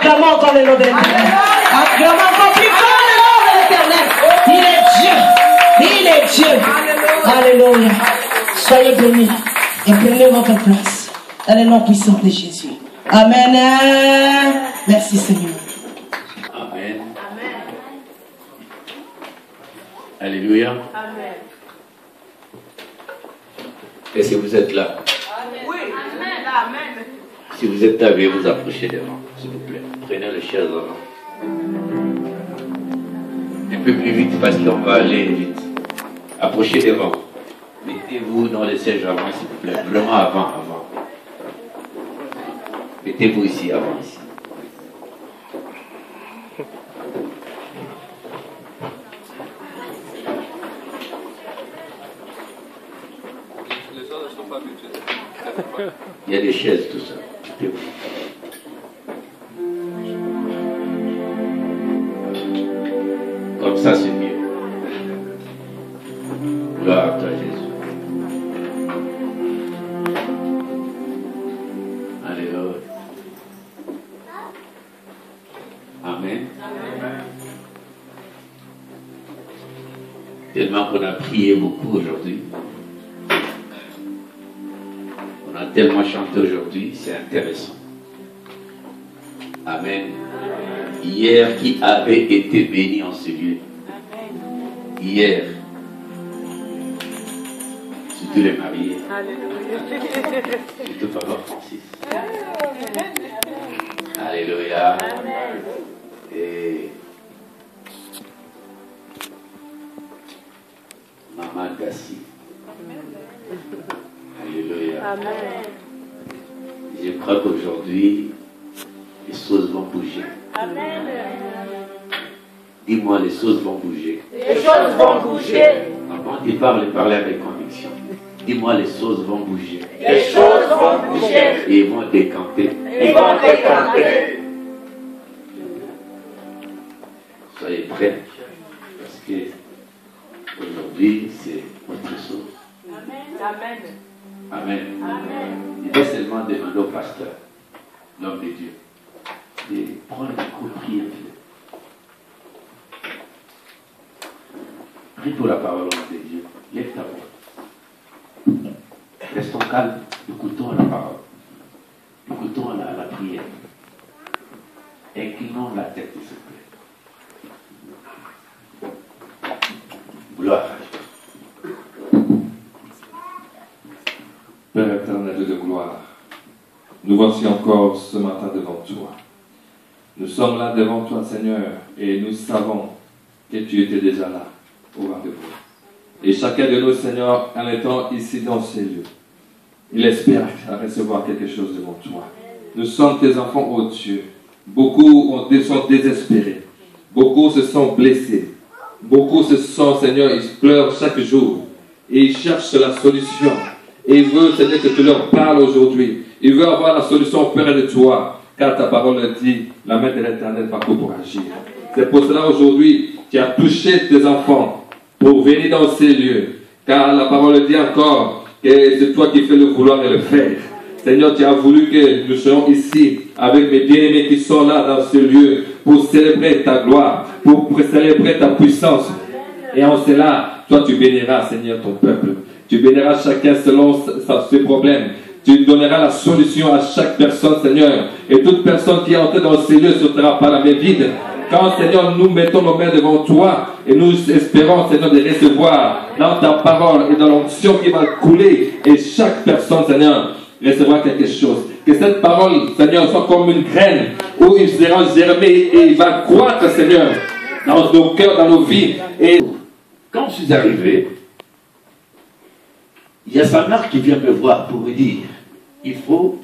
Acclamons encore le nom de l'Éternel. Acclamons encore plus fort le nom de l'Éternel. Il est Dieu. Il est Dieu. Alléluia. Soyez bénis et prenez votre place dans le nom puissant de Jésus. Amen. Merci Seigneur. Amen. Alléluia. Amen. Est-ce que vous êtes là? Oui. Amen. Si vous êtes là, veuillez vous approcher devant, s'il vous plaît. Prenez le chaise devant. Un peu plus vite parce qu'on va aller vite. Approchez devant. Mettez-vous dans les sièges avant, s'il vous plaît. Vraiment avant. Mettez-vous ici, avant, ici. Les autres ne sont pas habitués. Il y a des chaises, tout ça. Mettez-vous. Comme ça, c'est mieux. Gloire à toi, Jésus. Alléluia. Amen. Tellement qu'on a prié beaucoup aujourd'hui. On a tellement chanté aujourd'hui, c'est intéressant. Amen. Hier, qui avait été béni en ce lieu? Hier. Surtout les mariés. Surtout Papa Francis. Alléluia. Et Maman Gassi. Alléluia. Amen. Je crois qu'aujourd'hui, les choses vont bouger. Amen. Dis-moi, les choses vont bouger. Les choses vont bouger. Quand il parle avec conviction. Dis-moi, les choses vont bouger. Les choses vont bouger. Et ils vont décanter. Ils vont décanter. Soyez prêts. Parce que aujourd'hui, c'est autre chose. Amen. Amen. Amen. Il va seulement demander au pasteur, l'homme de Dieu, de prendre un coup de prier. Prie pour la parole de Dieu. Lève ta voix. Restons calmes. Écoutons la parole. Écoutons la prière. Inclinons la tête, s'il vous plaît. Gloire à Dieu. Père éternel de gloire, nous voici encore ce matin devant toi. Nous sommes là devant toi, Seigneur, et nous savons que tu étais déjà là, au rendez-vous. Et chacun de nous, Seigneur, en étant ici dans ces lieux, il espère recevoir quelque chose devant toi. Nous sommes tes enfants, ô Dieu. Beaucoup sont désespérés. Beaucoup se sont blessés. Beaucoup se sont, Seigneur, ils pleurent chaque jour. Et ils cherchent la solution. Et ils veulent, Seigneur, que tu leur parles aujourd'hui. Ils veulent avoir la solution auprès de toi. Car ta parole dit, la main de l'Éternel va pour agir. C'est pour cela aujourd'hui, tu as touché tes enfants pour venir dans ces lieux. Car la parole dit encore que c'est toi qui fais le vouloir et le faire. Seigneur, tu as voulu que nous soyons ici avec mes bien-aimés qui sont là dans ce lieu pour célébrer ta gloire, pour célébrer ta puissance. Et en cela, toi tu béniras, Seigneur, ton peuple. Tu béniras chacun selon ses problèmes. Tu donneras la solution à chaque personne, Seigneur. Et toute personne qui est entrée dans ces lieux ne sortira pas la main vide. Quand, Seigneur, nous mettons nos mains devant toi et nous espérons, Seigneur, de recevoir dans ta parole et dans l'onction qui va couler. Et chaque personne, Seigneur, recevra quelque chose. Que cette parole, Seigneur, soit comme une graine où il sera germé et il va croître, Seigneur, dans nos cœurs, dans nos vies. Et quand je suis arrivé, il y a sa mère qui vient me voir pour me dire, il faut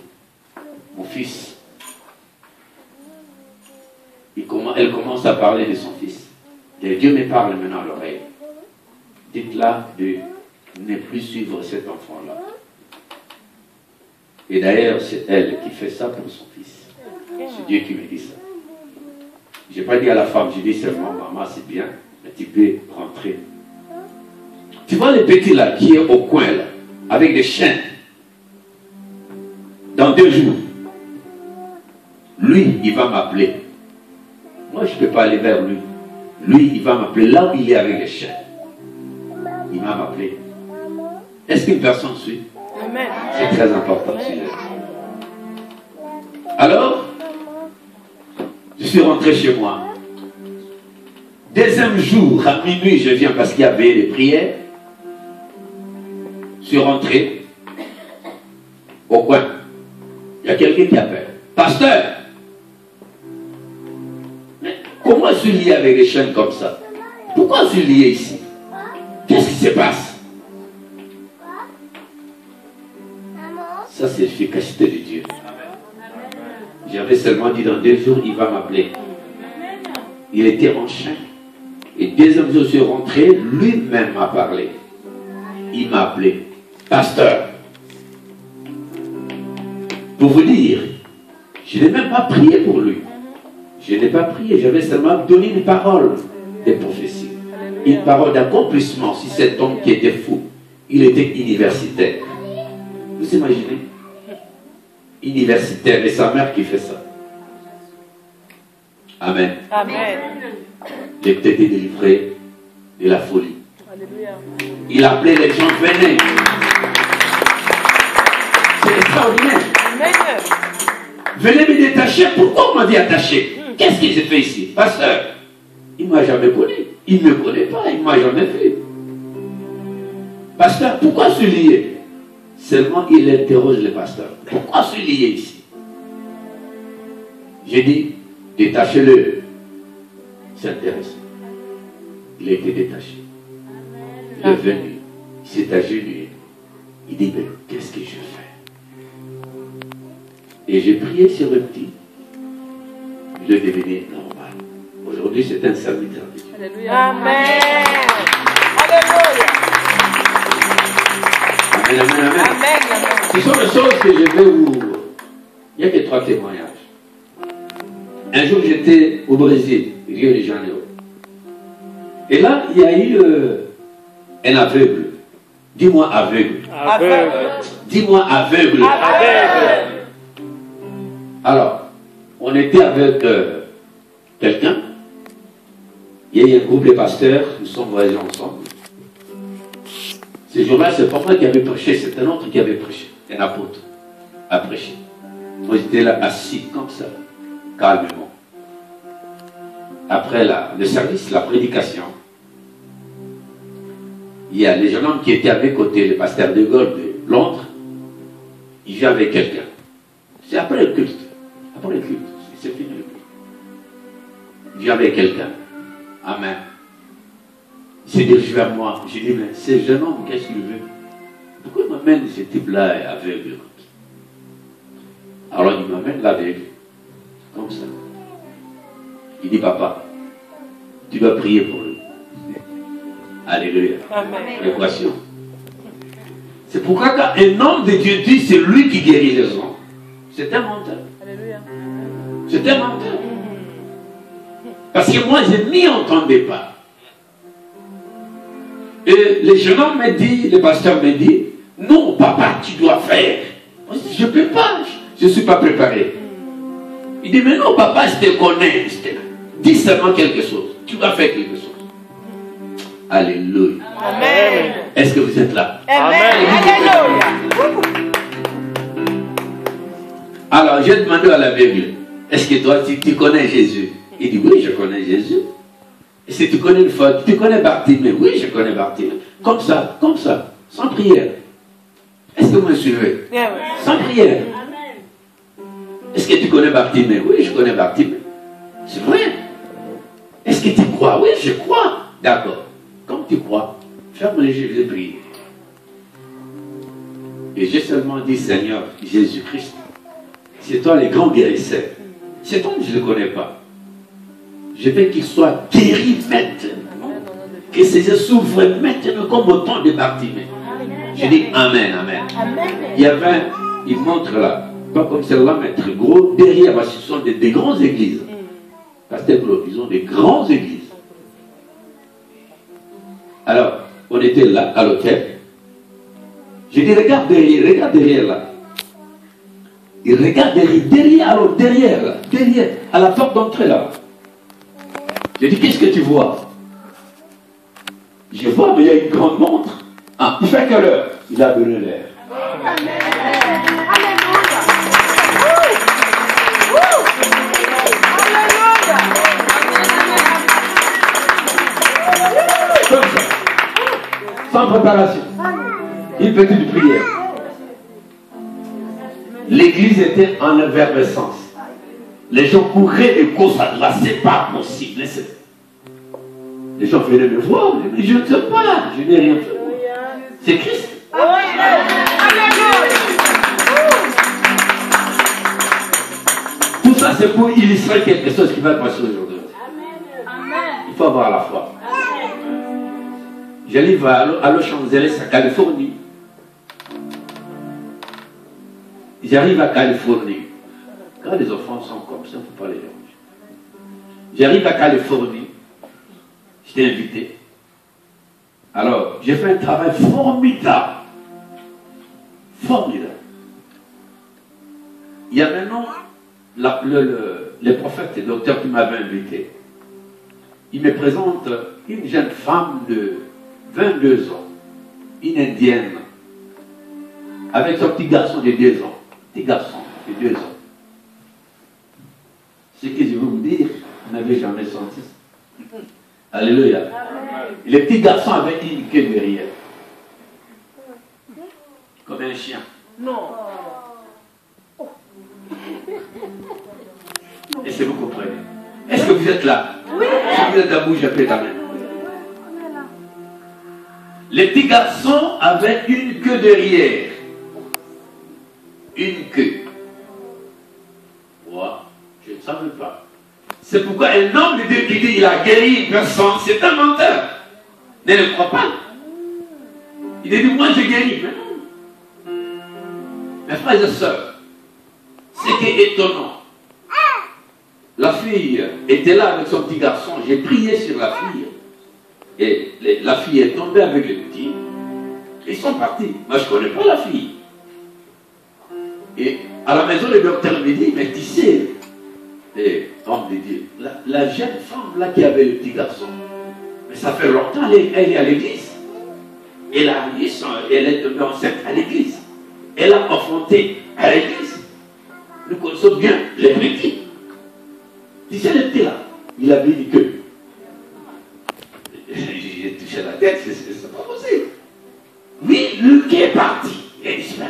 mon fils. Elle commence à parler de son fils. Et Dieu me parle maintenant à l'oreille. Dites-la de ne plus suivre cet enfant-là. Et d'ailleurs, c'est elle qui fait ça pour son fils. C'est Dieu qui me dit ça. Je n'ai pas dit à la femme, je dis seulement, maman, c'est bien, mais tu peux rentrer. Tu vois le petit là qui est au coin là, avec des chaînes. Dans 2 jours, lui, il va m'appeler. Moi, je ne peux pas aller vers lui. Lui, il va m'appeler là où il est avec les chiens. Il va m'appeler. Est-ce qu'une personne suit? Amen. C'est très important. Alors, je suis rentré chez moi. Deuxième jour, à minuit, je viens parce qu'il y avait les prières. Je suis rentré au coin. Il y a quelqu'un qui appelle. Pasteur, mais comment je suis lié avec les chaînes comme ça? Pourquoi je suis lié ici? Qu'est-ce qui se passe? Ça, c'est l'efficacité de Dieu. J'avais seulement dit dans 2 jours, il va m'appeler. Il était en chaîne. Et deuxième jour, je suis rentré, lui-même m'a parlé. Il m'a appelé. Pasteur, pour vous dire, je n'ai même pas prié pour lui. Je n'ai pas prié, j'avais seulement donné une parole de prophétie. Une parole d'accomplissement. Si cet homme qui était fou, il était universitaire. Vous imaginez? Universitaire, et sa mère qui fait ça. Amen. Amen. Il était délivré de la folie. Alléluia. Il appelait les gens, venez. C'est extraordinaire. Amen. Venez me détacher. Pourquoi on m'a dit attacher? Qu'est-ce qu'il s'est fait ici? Pasteur, il ne m'a jamais connu. Il ne me connaît pas, il ne m'a jamais vu. Pasteur, pourquoi je suis lié? Seulement, il interroge le pasteur. Pourquoi je suis lié ici? J'ai dit, détachez-le. C'est intéressant. Il a été détaché. Il est venu. Il s'est agenouillé. Il dit, mais qu'est-ce que je fais? Et j'ai prié sur le petit. Il est devenu normal. Aujourd'hui, c'est un serviteur de Dieu. Alléluia. Amen. Alléluia. Amen, amen, amen. Amen. Ce sont les choses que je vais vous... Il n'y a que 3 témoignages. Un jour, j'étais au Brésil, Rio de Janeiro. Et là, il y a eu un aveugle. Dis-moi aveugle. Aveugle. Dis-moi aveugle. Aveugle. Alors, on était avec quelqu'un. Il y a eu un groupe de pasteurs, nous sommes voyagés ensemble. Ce jour-là, c'est pas moi qui avais prêché, c'est un autre qui avait prêché, un apôtre a prêché. Moi, j'étais là assis comme ça, calmement. Après le service, la prédication, il y a les jeunes hommes qui étaient à mes côtés, le pasteur de Gaulle de Londres, il vient avec quelqu'un. C'est après le culte. Après le culte, c'est fini le culte. Il vient avec quelqu'un. Amen. Il s'est dirigé vers moi. J'ai dit, mais ce jeune homme, qu'est-ce qu'il veut? Pourquoi il m'amène ce type-là aveugle? Alors il m'amène l'aveugle. Comme ça. Il dit, papa, tu dois prier pour lui. Alléluia. Amen. L'équation. C'est pourquoi quand un homme de Dieu dit, c'est lui qui guérit les gens. C'est un menteur. Alléluia. C'est un menteur. Parce que moi, je n'y entendais pas. Et le jeune homme me dit, le pasteur me dit, non, papa, tu dois faire. Moi, je dis, je ne peux pas, je ne suis pas préparé. Il dit, mais non, papa, je te connais. Dis seulement quelque chose. Tu dois faire quelque chose. Alléluia. Amen. Est-ce que vous êtes là? Amen. Alléluia. Alors, j'ai demandé à l'aveugle, est-ce que toi, tu connais Jésus? Il dit, oui, je connais Jésus. Et si tu connais une fois, tu connais Bartimée? Oui, je connais Bartimée. Comme ça, sans prière. Est-ce que vous me suivez? Sans prière. Est-ce que tu connais Bartimée? Oui, je connais Bartimée. C'est vrai. Est-ce que tu crois? Oui, je crois. D'accord. Comme tu crois, ferme les yeux et prie. Et j'ai seulement dit, Seigneur, Jésus-Christ, c'est toi le grand guérisseur. Cet homme, je ne le connais pas. Je veux qu'il soit guéri maintenant. Que ses yeux s'ouvrent maintenant comme au temps de Bartimée. Je dis Amen, Amen. Il y avait, il montre là, pas comme celle-là, mais très gros, derrière, parce que ce sont des grandes églises. Pasteur Claude, ils ont des grandes églises. Alors, on était là, à l'hôtel. J'ai dit, regarde derrière là. Il regarde derrière, alors derrière, là, derrière, à la porte d'entrée là. J'ai dit, qu'est-ce que tu vois? Je vois, mais il y a une grande montre. Ah, il fait quelle heure? Il a donné l'air. Comme ça. Sans préparation. Une petite prière. L'église était en effervescence. Les gens couraient et causaient là, c'est pas possible. Les gens venaient me voir, mais je ne sais pas, je n'ai rien fait. C'est Christ. Tout ça, c'est pour illustrer quelque chose qui va passer aujourd'hui. Il faut avoir la foi. J'arrive à Los Angeles, à Californie. J'arrive à Californie. Quand les enfants sont comme ça, il ne faut pas les déranger. J'arrive à Californie. J'étais invité. Alors, j'ai fait un travail formidable. Formidable. Il y a maintenant les prophètes et docteurs qui m'avaient invité. Ils me présentent une jeune femme de 22 ans, une indienne, avec son petit garçon de 2 ans. Petit garçon de 2 ans. Ce que je veux vous dire, vous n'avez jamais senti ça. Alléluia. Le petit garçon avec une queue derrière. Comme un chien. Non. Est-ce que vous comprenez? Est-ce que vous êtes là? Oui. Si vous êtes debout, je peux ta main. Le petit garçon avec une queue derrière. Une queue. Wow. Je ne savais pas. C'est pourquoi un homme de Dieu qui dit qu'il a guéri une personne, c'est un menteur. Ne le crois pas. Il a dit, moi j'ai guéri. Mais non. Mes frères et sœurs, ce qui est étonnant, la fille était là avec son petit garçon, j'ai prié sur la fille. Et la fille est tombée avec le petit. Ils sont partis. Moi je ne connais pas la fille. Et à la maison, le docteur me dit, mais tu sais, homme de Dieu, la jeune femme là qui avait le petit garçon, mais ça fait longtemps, elle est à l'église. Elle est tombée enceinte à l'église. Elle a enfanté à l'église. Nous connaissons bien les petits. Tu sais, le petit là, il avait une queue. J'ai touché la tête, c'est pas possible. Oui, le qui est parti, il est disparu.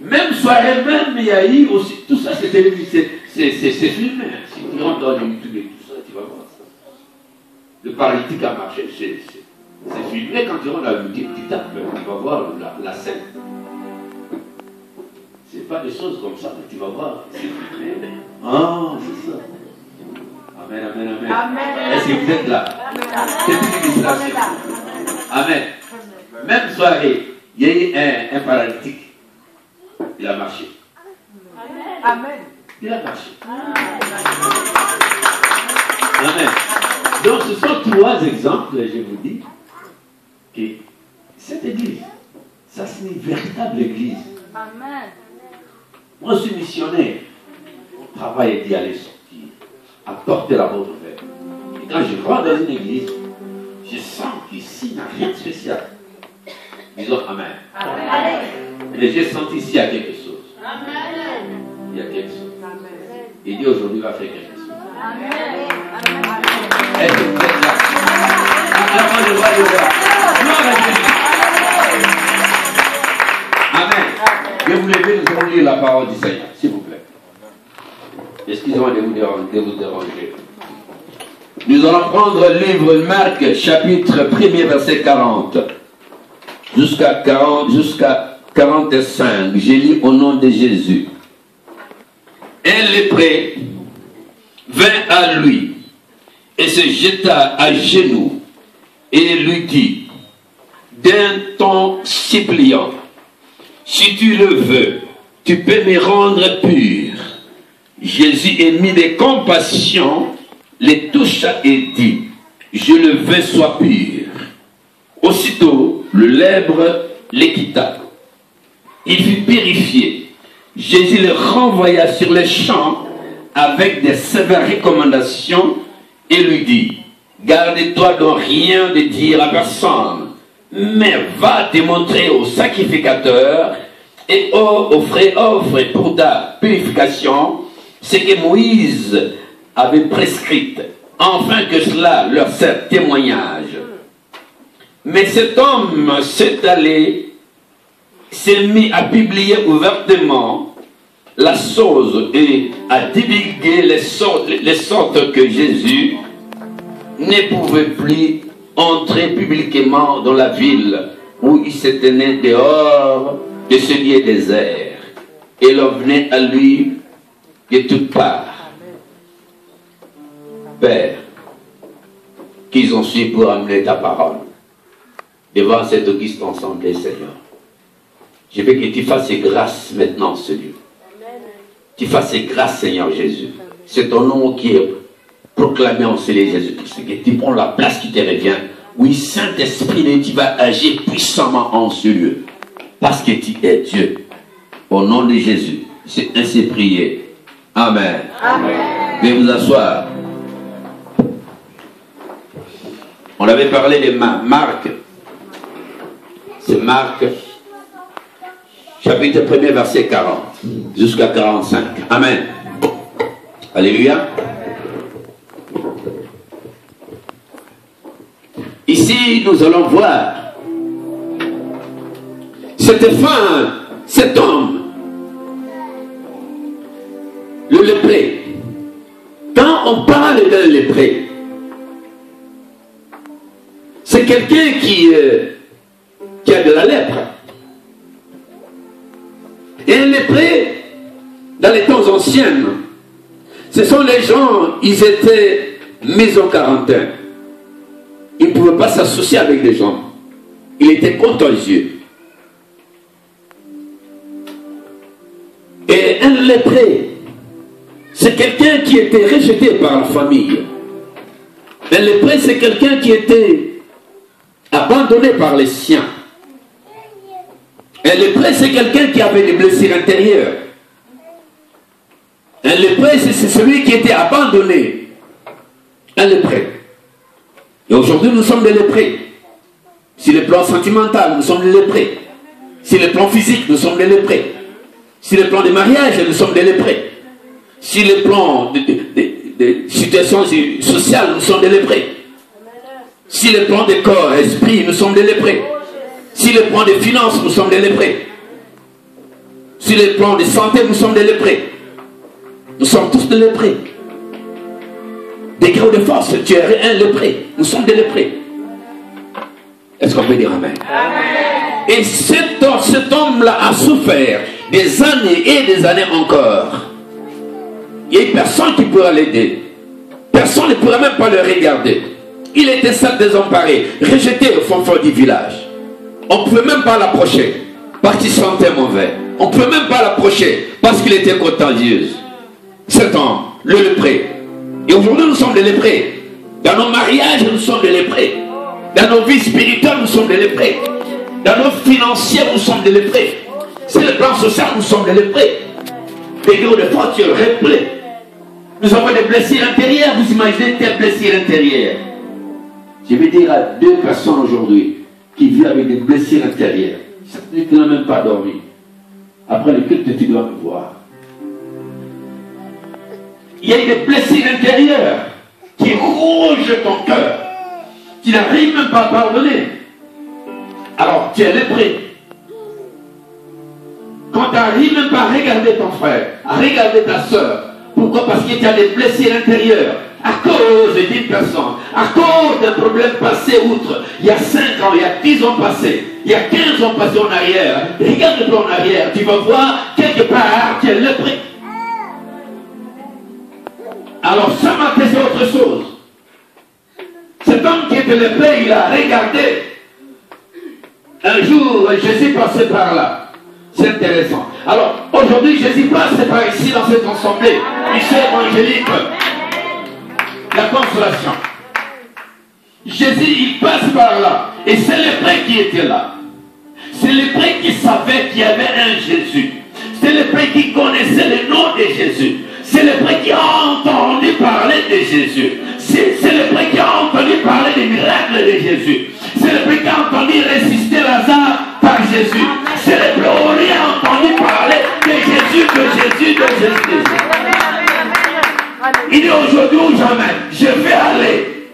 Même soirée, même il y a eu aussi, tout ça c'est télévisé, c'est filmé. Si tu rentres dans YouTube et tout ça, tu vas voir ça. Le paralytique a marché, c'est filmé. Quand tu rentres dans YouTube, tu tapes, tu vas voir la scène. C'est pas des choses comme ça, mais tu vas voir, c'est filmé. Ah, c'est ça. Amen, amen, amen. Amen. Est-ce que vous êtes là? C'est une illustration. Amen. Même soirée, il y a eu un paralytique. Il a marché. Amen. Il a marché. Amen. Donc ce sont 3 exemples, je vous dis, que cette église, ça c'est une véritable église. Amen. Moi je suis missionnaire. Mon travail est d'y aller sortir, apporter la bonne nouvelle. Et quand je rentre dans une église, je sens qu'ici il n'y a rien de spécial. Disons Amen. Amen. Mais j'ai senti ici il y a quelque chose. Amen. Il y a quelque chose. Amen. Et Dieu aujourd'hui va faire quelque chose. Amen. Est-ce que vous êtes là? Avant de voir le roi. Amen. Je vous lever, nous allons lire la parole du Seigneur, s'il vous plaît. Excusez-moi de vous déranger. Nous allons prendre le livre Marc, chapitre 1er, verset 40. Jusqu'à 45. J'ai lu au nom de Jésus. Un lépré vint à lui et se jeta à genoux et lui dit d'un ton suppliant, si tu le veux, tu peux me rendre pur. Jésus émit de compassion, les toucha et dit, je le veux soit pur. Aussitôt, le lèpre les quitta. Il fut purifié. Jésus le renvoya sur les champs avec des sévères recommandations et lui dit, garde-toi de rien de dire à personne, mais va te montrer au sacrificateur et offre pour ta purification ce que Moïse avait prescrit, afin que cela leur serve témoignage. Mais cet homme s'est mis à publier ouvertement la chose et à divulguer les sortes que Jésus ne pouvait plus entrer publiquement dans la ville où il se tenait dehors de ce lieu désert. Et l'on venait à lui de toutes parts. Père, qu'ils ont su pour amener ta parole devant cette auguste assemblée, Seigneur. Je veux que tu fasses grâce maintenant, Seigneur. Tu fasses grâce, Seigneur Jésus. C'est ton nom qui est proclamé en Seigneur Jésus-Christ. Que tu prends la place qui te revient. Oui, Saint-Esprit, tu vas agir puissamment en ce lieu. Parce que tu es Dieu. Au nom de Jésus. C'est ainsi prié. Amen. Amen. Veuillez vous asseoir. On avait parlé de Marc. C'est Marc, chapitre 1er, verset 40, jusqu'à 45. Amen. Alléluia. Ici, nous allons voir cette femme, cet homme, le lépré. Quand on parle d'un lépré, c'est quelqu'un qui a de la lèpre. Et un lépré, dans les temps anciens, ce sont les gens, ils étaient mis en quarantaine. Ils ne pouvaient pas s'associer avec les gens. Il était contagieux. Et un lépré, c'est quelqu'un qui était rejeté par la famille. Un lépré, c'est quelqu'un qui était abandonné par les siens. Un lépré, c'est quelqu'un qui avait des blessures intérieures. Un lépré, c'est celui qui était abandonné. Un lépré. Et aujourd'hui, nous sommes des léprés. Sur le plan sentimental, nous sommes des léprés. Sur le plan physique, nous sommes des léprés. Sur le plan des mariages, nous sommes des léprés. Sur le plan de situations sociales, nous sommes des léprés. Sur le plan des corps, esprit, nous sommes des léprés. Sur le plan des finances, nous sommes des léprés. Sur le plan de santé, nous sommes des léprés. Nous sommes tous des léprés. Degré de force, tu es un lépré. Nous sommes des léprés. Est-ce qu'on peut dire amen? Amen. Et cet homme-là a souffert des années et des années encore. Il n'y a personne qui pourra l'aider. Personne ne pourra même pas le regarder. Il était seul, désemparé, rejeté au fond du village. On ne pouvait même pas l'approcher parce qu'il sentait mauvais. On ne pouvait même pas l'approcher parce qu'il était contagieux. Cet homme, le lépré. Et aujourd'hui, nous sommes des léprés. Dans nos mariages, nous sommes des léprés. Dans nos vies spirituelles, nous sommes des léprés. Dans nos financiers, nous sommes des léprés. C'est le plan social, nous sommes des léprés. Des gros de force, tu es lépré. Nous avons des blessures intérieures. Vous imaginez tes blessures intérieures. Je vais dire à 2 personnes aujourd'hui qui vivent avec des blessures intérieures. Certains qui n'ont même pas dormi. Après le culte, tu dois me voir. Il y a des blessures intérieures qui rongent ton cœur. Tu n'arrives même pas à pardonner. Alors, tu es lépré. Quand tu n'arrives même pas à regarder ton frère, à regarder ta soeur. Pourquoi? Parce que tu as des blessures intérieures. À cause d'une personne, à cause d'un problème passé outre. Il y a 5 ans, il y a 10 ans passés, il y a 15 ans passés en arrière. Regarde-toi en arrière, tu vas voir quelque part tu es lépré. Alors ce matin c'est autre chose. Cet homme qui était lépré, il a regardé. Un jour, Jésus passait par là. C'est intéressant. Alors aujourd'hui, Jésus passe par ici dans cette assemblée. Ici évangélique. la consolation. Jésus, il passe par là. Et c'est les prêtres qui étaient là. C'est les prêtres qui savaient qu'il y avait un Jésus. C'est les prêtres qui connaissaient le nom de Jésus. C'est les prêtres qui ont entendu parler de Jésus. C'est les prêtres qui ont entendu parler des miracles de Jésus. C'est les prêtres qui ont entendu résister Lazare par Jésus. C'est les prêtres qui ont entendu parler de Jésus, de Jésus, de Jésus. Il dit aujourd'hui ou jamais, je vais aller.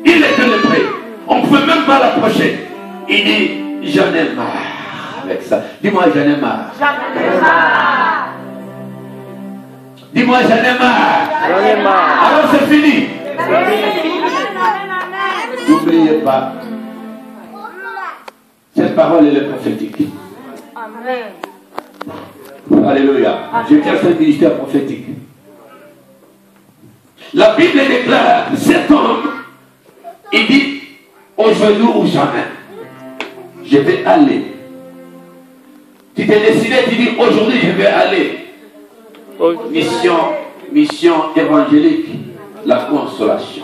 Il était le prêtre. On ne pouvait même pas l'approcher. Il dit, j'en ai marre avec ça. Dis-moi, j'en ai marre. Dis-moi, j'en ai marre. Alors c'est fini. N'oubliez pas. Cette parole, elle est prophétique. Alléluia. Je tiens ce ministère prophétique. La Bible déclare, cet homme, il dit, aujourd'hui ou jamais, je vais aller. Tu t'es décidé, tu dis, aujourd'hui je vais aller. Mission évangélique, la consolation.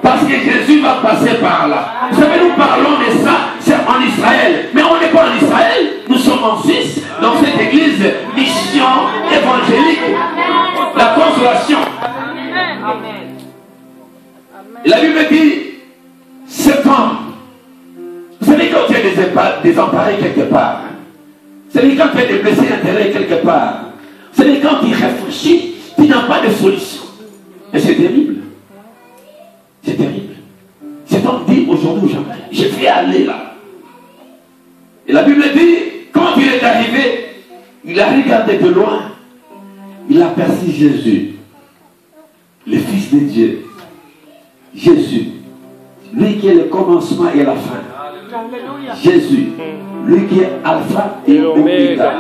Parce que Jésus va passer par là. Vous savez, nous parlons de ça, c'est en Israël. Mais on n'est pas en Israël, nous sommes en Suisse, dans cette église, mission évangélique, la consolation. Et la Bible dit, cet homme, vous savez quand tu es désemparé quelque part, vous savez quand tu es des blessés intérêts quelque part, vous savez quand tu réfléchis, tu n'as pas de solution. Et c'est terrible. C'est terrible. Cet homme dit aujourd'hui ou jamais, je vais aller là. Et la Bible dit, quand il est arrivé, il a regardé de loin, il a aperçu Jésus, le Fils de Dieu. Jésus, lui qui est le commencement et la fin. Jésus, lui qui est Alpha et Oméga.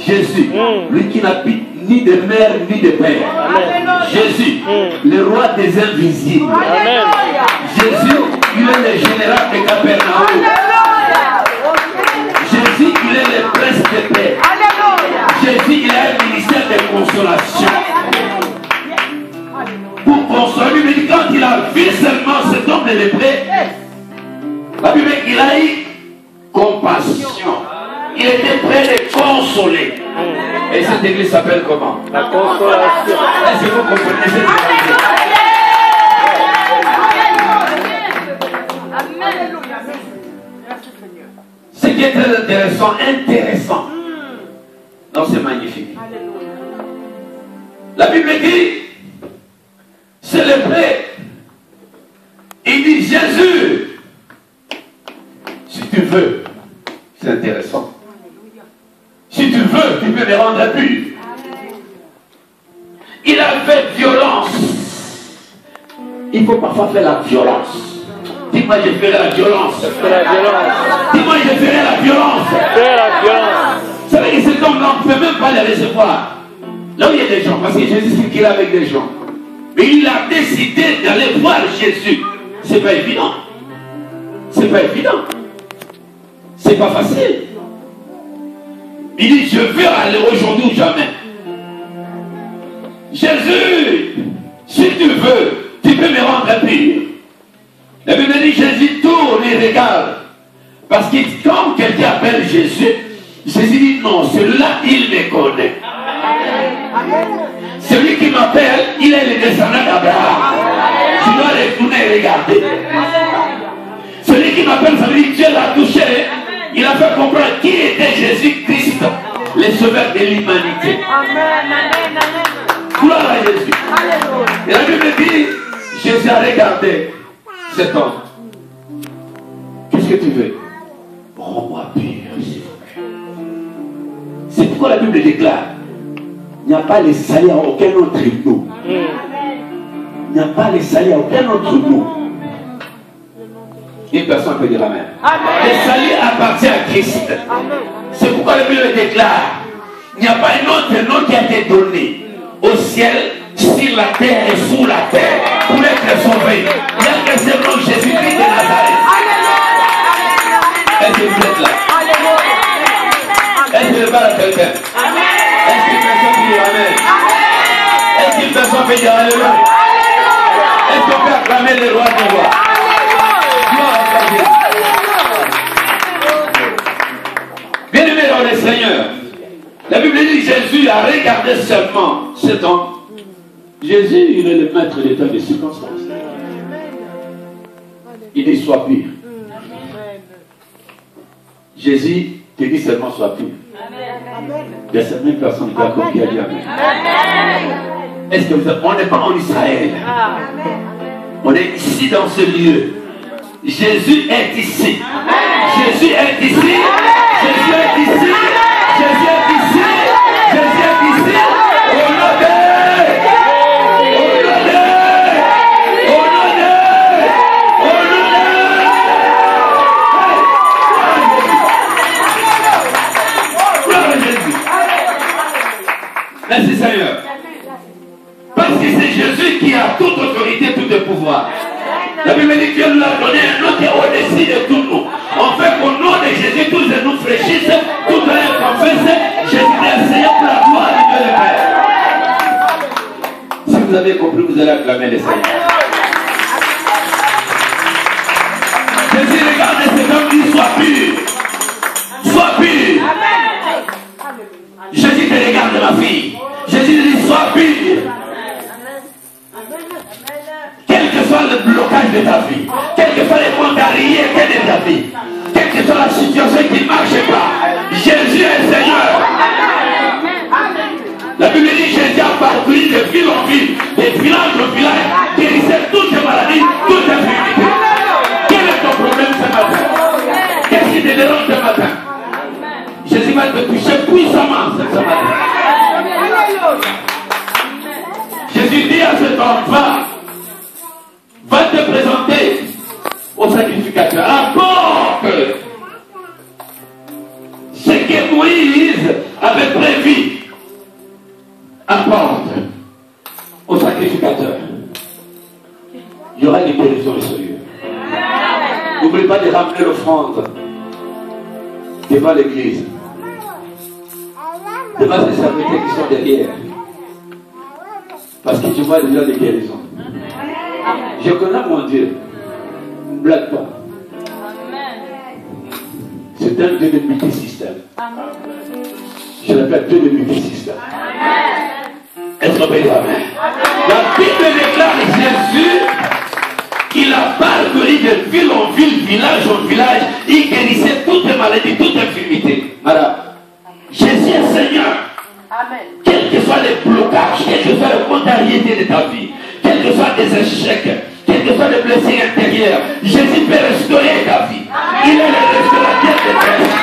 Jésus, lui qui n'habite ni de mère ni de père. Jésus, le roi des invisibles. Jésus, il est le général de Capernaum. Jésus, il est le prince de paix. Jésus, il a un ministère de consolation. Pour consoler, mais quand il a vu seulement cet homme de lépreux, la Bible dit qu'il a eu compassion. Il était prêt de consoler. Et cette église s'appelle comment? La consolation. Est-ce que vous comprenez cette église? Ce qui est très intéressant. Non, c'est magnifique. La Bible dit, c'est le prêtre. Il dit, Jésus, si tu veux, c'est intéressant. Si tu veux, tu peux me rendre pur. Il a fait violence. Il faut parfois faire la violence. Dis-moi, je ferai la violence. Dis-moi, je ferai la violence. Vous savez que cet homme-là, on ne peut même pas le recevoir. Là où il y a des gens, parce que Jésus dit qu'il est avec des gens. Mais il a décidé d'aller voir Jésus. C'est pas évident. C'est pas évident. C'est pas facile. Il dit, je veux aller aujourd'hui ou jamais. Jésus, si tu veux, tu peux me rendre pur. La Bible dit, Jésus tourne et regarde. Parce que quand quelqu'un appelle Jésus, Jésus dit, non, celui-là, il me connaît. Celui qui m'appelle, il est le descendant d'Abraham. Tu dois retourner et regarder. Celui qui m'appelle, ça veut dire Dieu l'a touché. Il a fait comprendre qui était Jésus-Christ, le sauveur de l'humanité. Gloire à Jésus. Et la Bible dit, Jésus a regardé cet homme. Qu'est-ce que tu veux? Rends-moi pur, s'il vous plaît. C'est pourquoi la Bible déclare, il n'y a pas les salut à aucun autre nous. Il n'y a pas les salut à aucun autre nous. Une personne peut dire Amen. Le salut appartient à Christ. C'est pourquoi la Bible déclare, il n'y a pas un autre nom qui a été donné au ciel, sur la terre et sous la terre pour être sauvé. Il n'y a que ce nom Jésus-Christ de Nazareth. Est-ce que vous êtes là? Est-ce que je parle à quelqu'un? Est-ce qu'une personne peut dire Amen? Est-ce qu'une personne peut dire Alléluia? Est-ce qu'on peut acclamer le roi des rois? Gloire à Dieu. Bien-aimé dans le Seigneur, la Bible dit que Jésus a regardé seulement cet homme. Jésus, il est le maître d'état des circonstances. Il dit sois pur. Jésus te dit seulement sois pur. Il y a certaines personnes qui a dit Amen. Est-ce que on n'est pas en Israël? On est ici dans ce lieu. Jésus est ici. Jésus est ici. Jésus est ici. Jésus est ici. Jésus est ici. Merci Seigneur. Parce que c'est Jésus qui a toute autorité, tout le pouvoir. La Bible dit que Dieu nous a donné un nom qui est au-dessus de tout nous. On fait qu'au nom de Jésus, tous nous fléchissent, tout les confesse, Jésus est Seigneur pour la gloire de Dieu le Père. Si vous avez compris, vous allez acclamer le Seigneur. Jésus regarde cet homme dit sois pur. Sois pur. Jésus te regarde ma fille. Jésus dit sois pur. Quel que soit le blocage de ta vie, quel que soit les contrariétés de ta vie, quelle que soit la situation qui ne marche pas, Jésus est Seigneur. La Bible dit que Jésus a parcouru de ville en ville, de village en village, guérissait toutes les maladies, toutes les infirmités. Quel est ton problème ce matin? Qu'est-ce qui te dérange ce matin? Jésus va te toucher puissamment ce matin. Jésus dit à cet enfant, va te présenter au sacrificateur. Apporte ce que Moïse avait prévu. Apporte au sacrificateur. Il y aura des guérisons de ce lieu. N'oublie pas de ramener l'offrande devant l'église. Devant ces serviteurs qui sont derrière. Parce que tu vois déjà des guérisons. Je connais mon Dieu. Ne blague pas. C'est un Dieu de multisystème. Je l'appelle Dieu de multisystème. Est-ce qu'on peut dire Amen? La Bible déclare Jésus, il a parcouru de ville en ville, village en village, il guérissait toutes les maladies, toutes les infirmités. Voilà. Jésus est Seigneur. Amen. Quels que soient les blocages, quelles que soient les contrariétés de ta vie, quels que soient tes échecs, quelles que soient les blessures intérieures, Jésus peut restaurer ta vie. Il est le restaurateur de ta vie.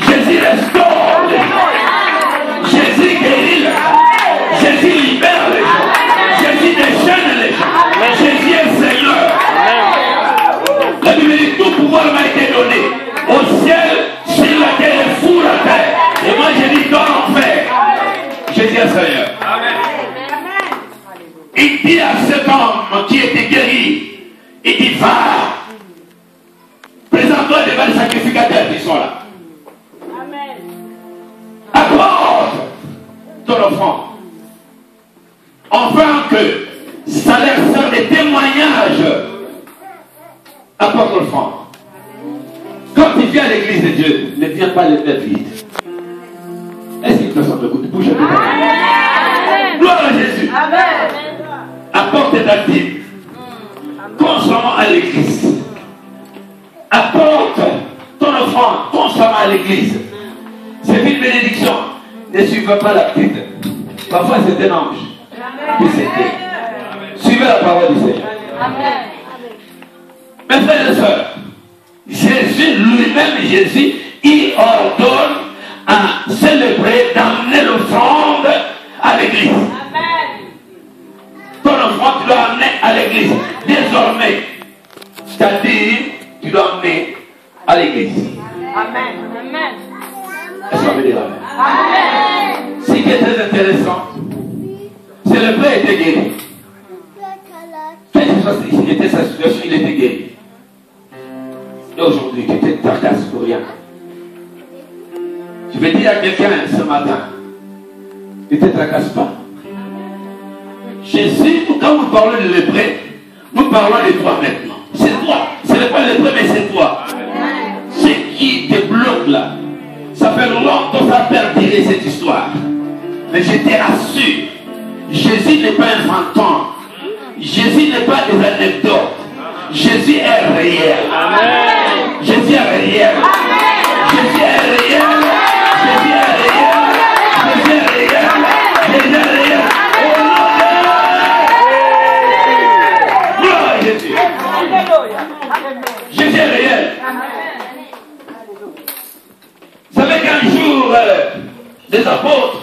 Jésus restaure les gens. Jésus guérit les gens. Jésus libère les gens. Jésus déchaîne les gens. Jésus est Seigneur. La Bible dit tout pouvoir m'a été donné au ciel, sur la terre et sous la terre. Et moi je dis dans l'enfer. Jésus est Seigneur. Il dit à cet homme qui était guéri, il dit va, présente-toi devant les sacrificateurs qui sont là. Apporte ton offrande. Enfin que ça leur sert de témoignage. Apporte l'offrande. Quand tu viens à l'église de Dieu, ne viens pas les mettre vide. Est-ce qu'une personne me bouge un peu? Gloire à Jésus. Amen. Apporte ta Bible constamment à l'église. Apporte ton offrande constamment à l'église. C'est une bénédiction. Ne suivez pas la petite. Parfois c'est un ange. Suivez la parole du Seigneur. Amen. Mes frères et sœurs, Jésus lui-même, Jésus, il ordonne à célébrer, d'amener l'offrande à l'église. Ton offrande, tu dois amener à l'église. Désormais, c'est-à-dire, tu dois amener à l'église. Amen. Est-ce qu'on veut dire Amen? Amen. Ce qui est très intéressant, c'est le frère était guéri. Quelle que soit sa situation, il était guéri. Et aujourd'hui, tu te tracasses pour rien. Je vais dire à quelqu'un ce matin, ne te tracasse pas. Jésus, quand vous parlez de lépreux, nous parlons de toi maintenant. C'est toi. Ce n'est pas lépreux, mais c'est toi. Ce qui te bloque là, ça fait longtemps que ça a perdu cette histoire. Mais je te rassure, Jésus n'est pas un fantôme. Jésus n'est pas des anecdotes. Jésus est réel. Amen. Jésus est réel. Amen. Jésus est réel. Jésus est réel. Jésus est réel. Jésus est réel. Oh non. Gloire à Jésus. Jésus est réel. Vous savez qu'un jour, les apôtres,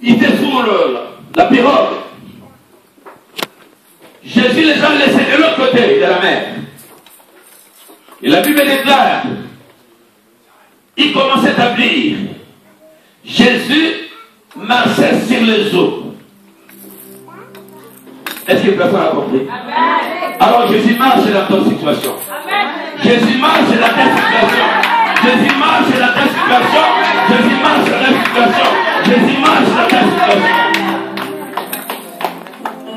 ils étaient sur la pirogue. Jésus les a laissés de l'autre côté de la mer. Et la Bible déclare, il commence à établir. Jésus marchait sur les eaux. Est-ce que personne a compris? Amen. Alors Jésus marche dans ta situation. Amen. Jésus marche dans ta situation. Jésus marche dans ta situation. Jésus marche dans ta situation. Jésus marche dans ta situation.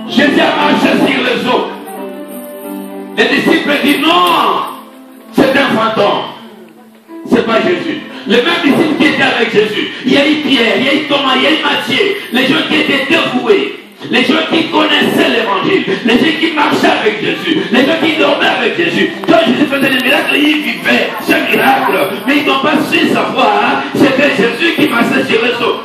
Jésus a marché sur les eaux. Les disciples disent non, c'est un fantôme. C'est pas Jésus. Les mêmes disciples qui étaient avec Jésus, il y a eu Pierre, il y a eu Thomas, il y a eu Matthieu, les gens qui étaient dévoués, les gens qui connaissaient l'évangile, les gens qui marchaient avec Jésus, les gens qui dormaient avec Jésus. Quand Jésus faisait des miracles, ils vivaient ce miracle, mais ils n'ont pas su savoir, c'était Jésus qui marchait sur les eaux.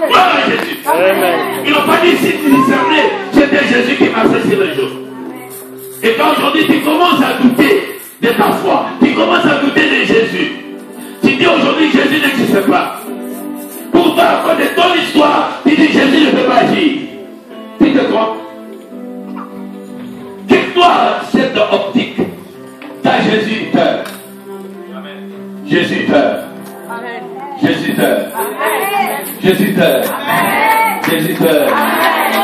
Gloire à Jésus. Amen. Ils n'ont pas dit si tu discernais, c'était Jésus qui marchait sur les eaux. Et quand aujourd'hui tu commences à douter de ta foi, tu commences à douter de Jésus, tu dis aujourd'hui Jésus n'existe pas. Pour toi, à cause de ton histoire, tu dis Jésus ne peut pas agir. Tu te trompes. Quitte-toi cette optique. Car Jésus t'aime. Jésus t'aime. Jésus t'aime. Jésus t'aime. Jésus t'aime.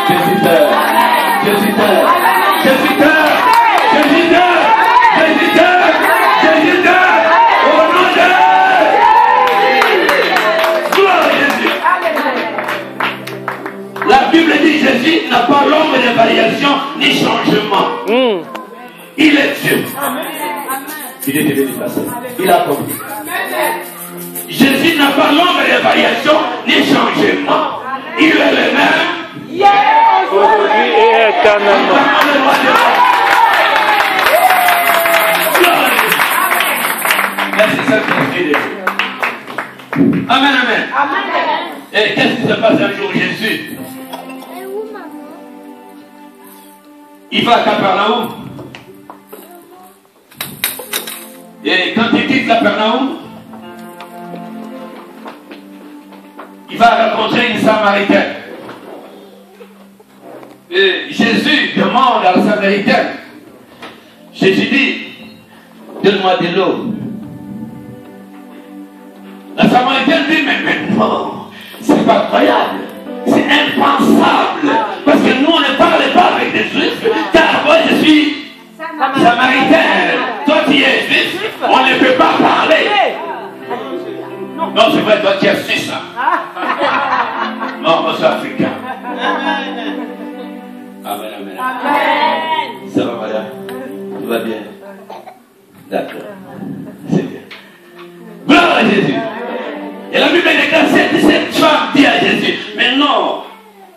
Jésus t'aime. Jésus t'aime. Jésus t'aime. Jésus t'aime. Jésus t'aime. Jésus t'aime. Au nom de gloire à Jésus. La Bible dit Jésus n'a pas l'ombre de variation ni changement. Il est Dieu. Il est devenu passé. Il a compris. Jésus n'a pas l'ombre de variation ni changement. Il est le même. Aujourd'hui et éternellement. Merci Saint-Esprit. Amen, amen. Et qu'est-ce qui se passe un jour? Jésus, il va à Capernaum. Et quand il quitte Capernaum, il va rencontrer une Samaritaine. Et Jésus demande à la Samaritaine. Jésus dit, donne-moi de l'eau. La Samaritaine dit, mais non, c'est pas croyable. C'est impensable. Parce que nous, on ne parle pas avec des Juifs. Car moi, je suis Samaritaine. Toi, tu es Juif. On ne peut pas parler. Non, c'est vrai, toi, tu es Suisse. Non, moi, je suis africain. Amen, amen. Amen. Ça va, madame? Tout va bien? D'accord. C'est bien. Gloire à Jésus. Et la Bible déclare, cette femme dit à Jésus, mais non,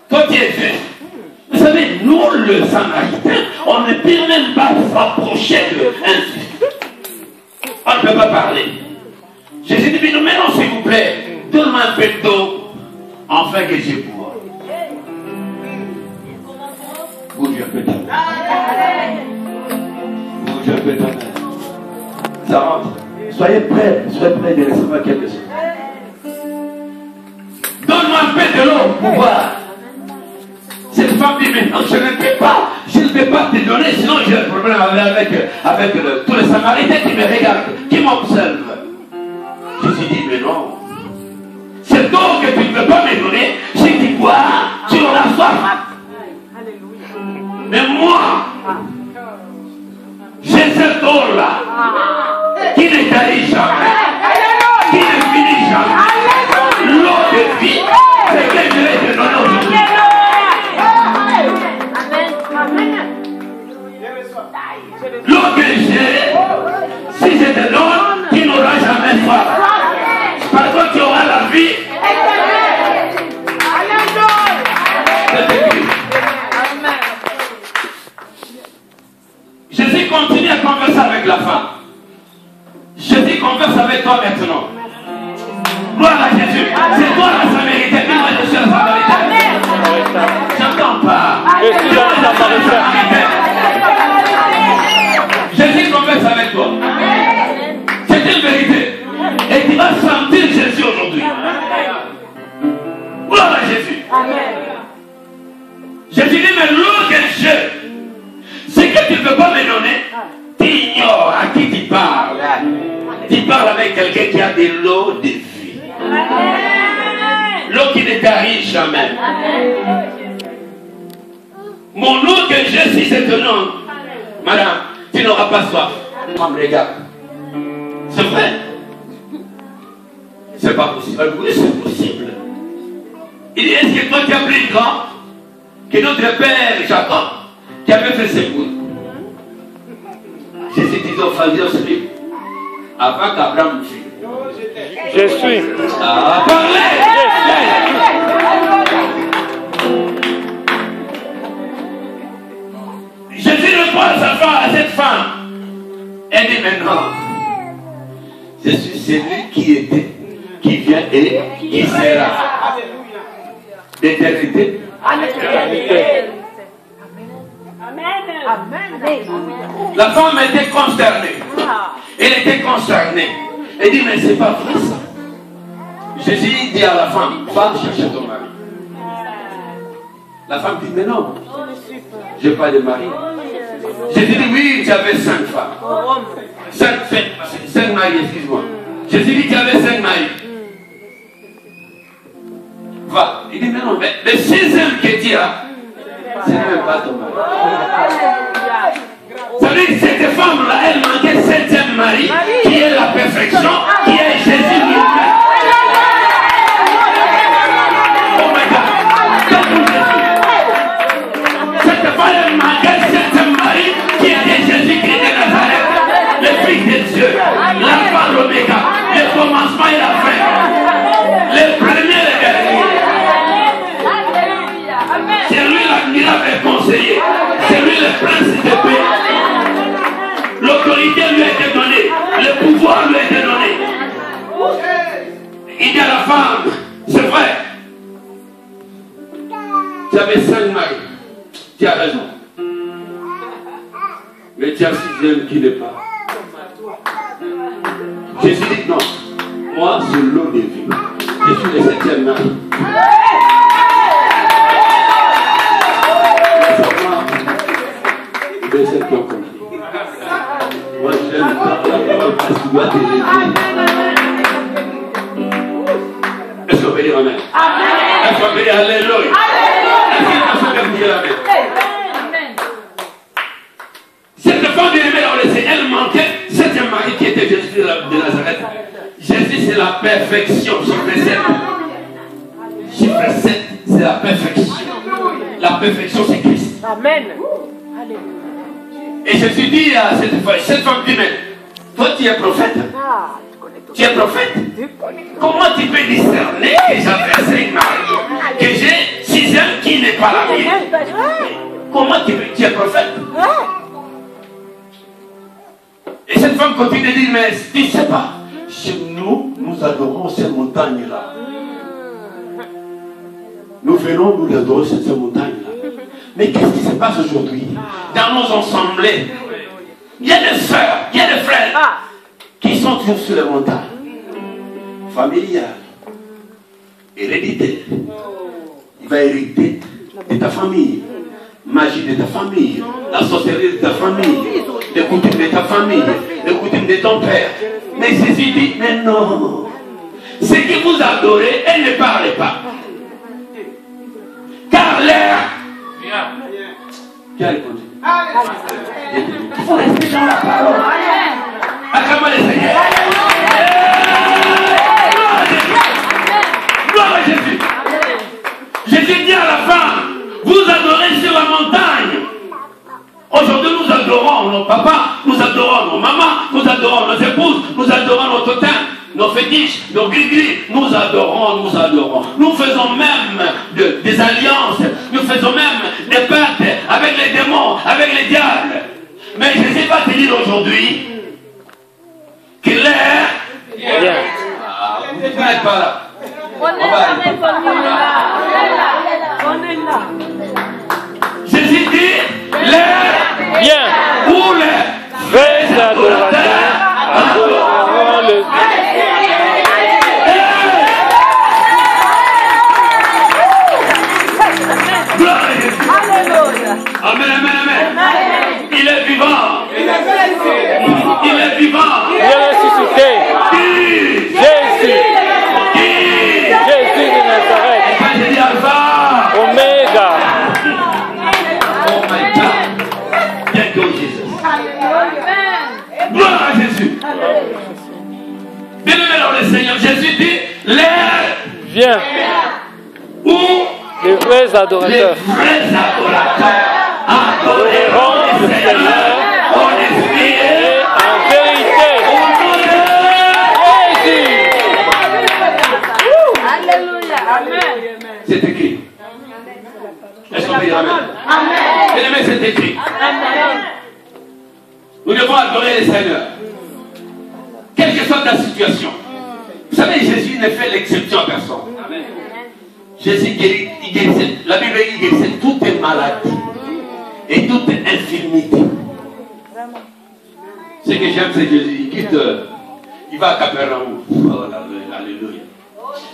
toi tu es juif. Vous savez, nous, le Samaritain, on ne peut même pas s'approcher d'un juif. On ne peut pas parler. Jésus dit, mais non, s'il vous plaît, donne-moi un peu d'eau, afin que je bois. Bouge un peu ta main. Bouge un peu ta main. Ça rentre. Soyez prêts de recevoir quelque chose. Donne-moi un peu de l'eau pour boire. Cette femme dit, mais non, je ne peux pas. Je ne peux pas te donner, sinon j'ai un problème avec tous les Samaritains qui me regardent, qui m'observent. Jésus dit, mais non. Cette eau que tu ne peux pas me donner, si tu bois, tu auras soif. Mais moi, j'ai cette eau-là qui ne tarit jamais, qui ne finit jamais. L'eau de vie, c'est que je vais te donner aujourd'hui. L'eau que j'ai, si je te donne, tu n'auras jamais soif. Par contre, tu auras la vie. C'est écrit. Jésus continue à converser avec la femme. Jésus converse avec toi maintenant. Gloire à Jésus. C'est toi la Samaritaine. Dis-moi, je suis la Samaritaine. J'entends pas. Je suis la Samaritaine. Jésus converse avec toi. C'est une vérité. Et tu vas sentir Jésus aujourd'hui. Gloire à Jésus. Jésus dit, mais l'eau que j'ai, ce que tu ne peux pas me donner, tu ignores à qui tu parles. Tu parles avec quelqu'un qui a de l'eau de vie. L'eau qui ne tarit jamais. Mon eau que j'ai, si c'est ton nom, madame, tu n'auras pas soif. On me regarde. C'est vrai. C'est pas possible. Oui, c'est possible. Il dit, est-ce que toi tu as plus grand que notre père Jacob qui avait fait ses boules? Jésus disait aux pharisiens, avant qu'Abraham fût. Je suis. Ah, parlez! Jésus répond à cette femme. Elle dit maintenant, je suis celui qui était, qui vient et qui sera. D'éternité. La femme était consternée. Elle était consternée. Elle dit, mais c'est pas vrai ça. Jésus dit à la femme, va chercher ton mari. La femme dit, mais non, je n'ai pas de mari. Jésus dit, oui, tu avais 5 femmes. 5 maris, excuse-moi. Jésus dit, tu avais 5 maris. Va. Il dit, mais non, mais le 6e que tu as, ce n'est même pas ton mari. Ça veut dire que cette femme-là, elle manquait le 7e mari, qui est la perfection, qui est Jésus lui-même. Oh my God. Cette femme, elle manquait le 7e mari, qui était Jésus-Christ de Nazareth, le Fils de Dieu, l'alpha, l'oméga, le commencement et la fin, le premier et le dernier. C'est lui l'admirable et conseiller, c'est lui le prince de paix. L'autorité lui a été donnée, le pouvoir lui a été donné. Il dit à la femme, c'est vrai, tu avais 5 maris, tu as raison. Mais tu as 6e qui n'est pas. Jésus dit non, moi c'est l'eau de vie. Je suis le 7e mari. Mais c'est qui ont compris. Moi j'aime pas la parole parce que tu dois te lever. Est-ce qu'on peut dire amen? Est-ce qu'on peut dire alléluia? Est-ce qu'on peut dire amen? Cette femme bien-aimée, elle manquait 7e mari qui était Jésus de Nazareth. Jésus c'est la perfection. Chiffre 7. Chiffre 7, c'est la perfection. La perfection c'est Christ. Amen. Et Jésus dit à cette femme dit, mais toi tu es prophète. Tu es prophète. Comment tu peux discerner que j'avais 5 maris, que j'ai 6e qui n'est pas la mienne? Comment tu es prophète? Et cette femme continue de dire, mais tu ne sais pas, chez nous, nous adorons ces montagnes-là. Nous venons nous adorer ces montagnes-là. Mais qu'est-ce qui se passe aujourd'hui? Dans nos assemblées, il y a des sœurs, il y a des frères qui sont toujours sur les montagnes. Familiales, héréditaires. Il va hériter de ta famille, magie de ta famille, la sorcellerie de ta famille, les coutumes de ta famille, les coutumes de ton père. Mais Jésus dit, mais non, ce que vous adorez, elle ne parle pas. Car l'air. Qui a répondu? Il faut rester dans la parole. Acclamez le Seigneur. Gloire à Jésus. Jésus dit à la femme, vous adorez sur la montagne. Aujourd'hui nous adorons nos papas, nous adorons nos mamans, nous adorons nos épouses, nous adorons nos totins, nos fétiches, nos gris-gris, nous adorons, nous adorons. Nous faisons même des alliances, nous faisons même des pactes avec les démons, avec les diables. Mais Jésus va te dire aujourd'hui que l'air... Vous n'êtes pas là. On est là. Jésus dit, l'air Bien. ou les Vrais adorateurs adoreront le Gloire à Jésus. Amen, amen, amen. Il est vivant. Il est vivant. Il est ressuscité. Qui? Jésus. Qui? Jésus de Nazareth. J'ai dit Alpha. Oméga. Oh my God. Thank you, Jesus. Gloire à Jésus. Bien-aimé dans le Seigneur, Jésus dit, l'air Viens. où Les vrais les adorateurs vrais adorateurs adoreront le Seigneur en esprit et en vérité. au nom de Jésus. Alléluia. Amen. C'est écrit. Est-ce qu'on peut dire Amen? Bien-aimé, c'est écrit. Nous devons adorer le Seigneur. Quelle que soit ta situation. Vous savez, Jésus ne fait l'exception à personne. Jésus guérit, il guérissait. La Bible dit qu'il guérissait toutes les maladies et toute infirmité. Ce que j'aime, c'est Jésus. Il quitte, il va à Capernaum. Oh, alléluia.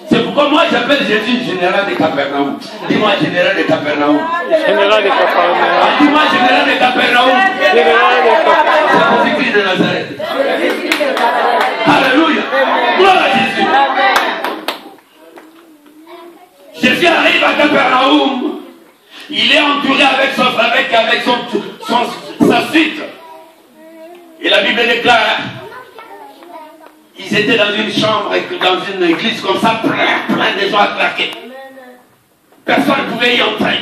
C'est pourquoi moi j'appelle Jésus général de Capernaum. Dis-moi général de Capernaum. Général de Capernaum. Dis-moi général de Capernaum. Général de Capernaum. C'est Jésus-Christ de Nazareth. Alléluia. Gloire à Jésus. Jésus arrive à Capernaum. Il est entouré avec sa suite. Et la Bible déclare, ils étaient dans une chambre, dans une église comme ça, plein de gens à claquer. Personne ne pouvait y entrer.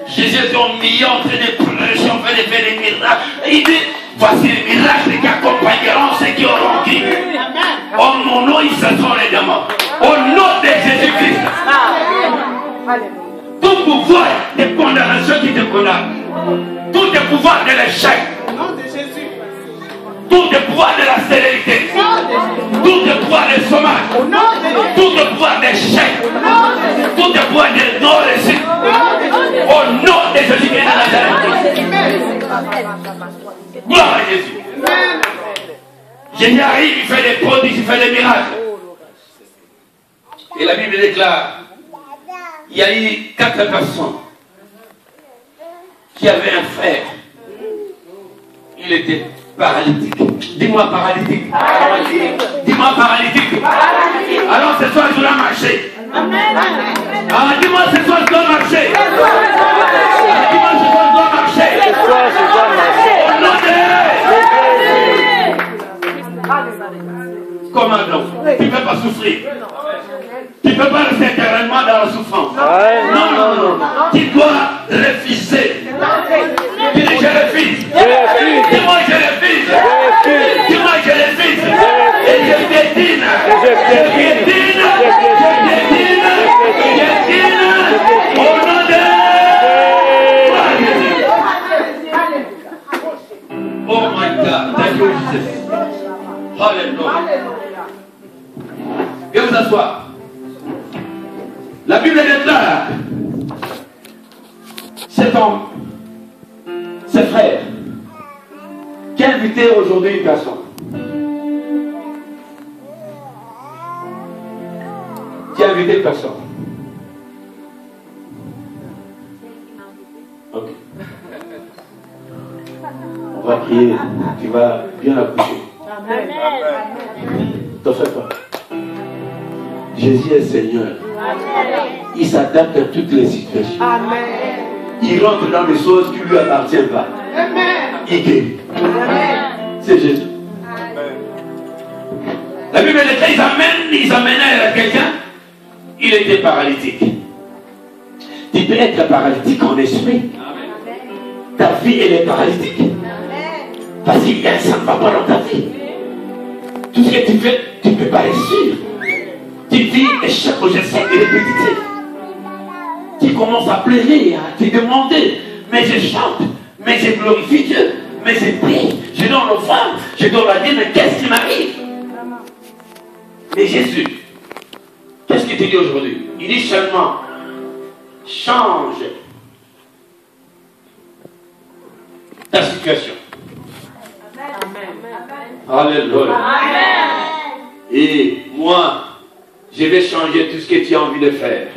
Jésus est au milieu en train de prêcher, en train de faire des miracles. Et il dit, voici les miracles qui accompagneront ceux qui auront cru. En mon nom, ils cesseront les démons. Au nom de Jésus-Christ. Tout pouvoir de condamnation qui te condamne. Tout le pouvoir de l'échec. Tout le pouvoir de la stérilité. Tout le pouvoir de chômage. Tout le pouvoir d'échec. Tout le pouvoir de non-réussite. Au nom de Jésus-Christ de Nazareth. Gloire à Jésus. Jésus arrive, il fait des prodiges, il fait des miracles. Et la Bible déclare, il y a eu 4 personnes qui avaient un frère. Il était paralytique. Dis-moi paralytique. Dis-moi paralytique. Alors ce soir tu dois marcher. Ah, dis-moi ce soir tu dois marcher. Dis-moi ce soir tu dois marcher. Ce soir, je dois marcher. Au nom de... Comment donc? Tu ne peux pas souffrir. Tu ne peux pas rester éternellement dans la souffrance. Non. Tu dois refuser. Tu dis je refuse. Dis-moi je refuse. Dis-moi je refuse. Et je piétine. Je piétine. Au nom de... Oh my God. Thank you, Jesus. Hallelujah. Viens vous asseoir. La Bible déclare, cet homme, ses frères, qui a invité aujourd'hui une personne, qui a invité une personne. Ok. On va prier, tu vas bien accoucher. T'en fais pas. Jésus est Seigneur. Il s'adapte à toutes les situations. Il rentre dans des choses qui ne lui appartiennent pas. Il guérit. C'est Jésus. La Bible dit qu'ils amenaient quelqu'un. Il était paralytique. Tu peux être paralytique en esprit. Ta vie, elle est paralytique. Parce que ça ne va pas dans ta vie. Tout ce que tu fais, tu ne peux pas réussir. Tu vis et chaque jour, je sais, il est répétitif. Tu commences à pleurer, à te demander, mais je chante, mais je glorifie Dieu, mais je prie, je donne l'offrande, je donne la vie, mais qu'est-ce qui m'arrive? Mais Jésus, qu'est-ce qu'il te dit aujourd'hui? Il dit seulement, change ta situation. Alléluia. Et moi, je vais changer tout ce que tu as envie de faire.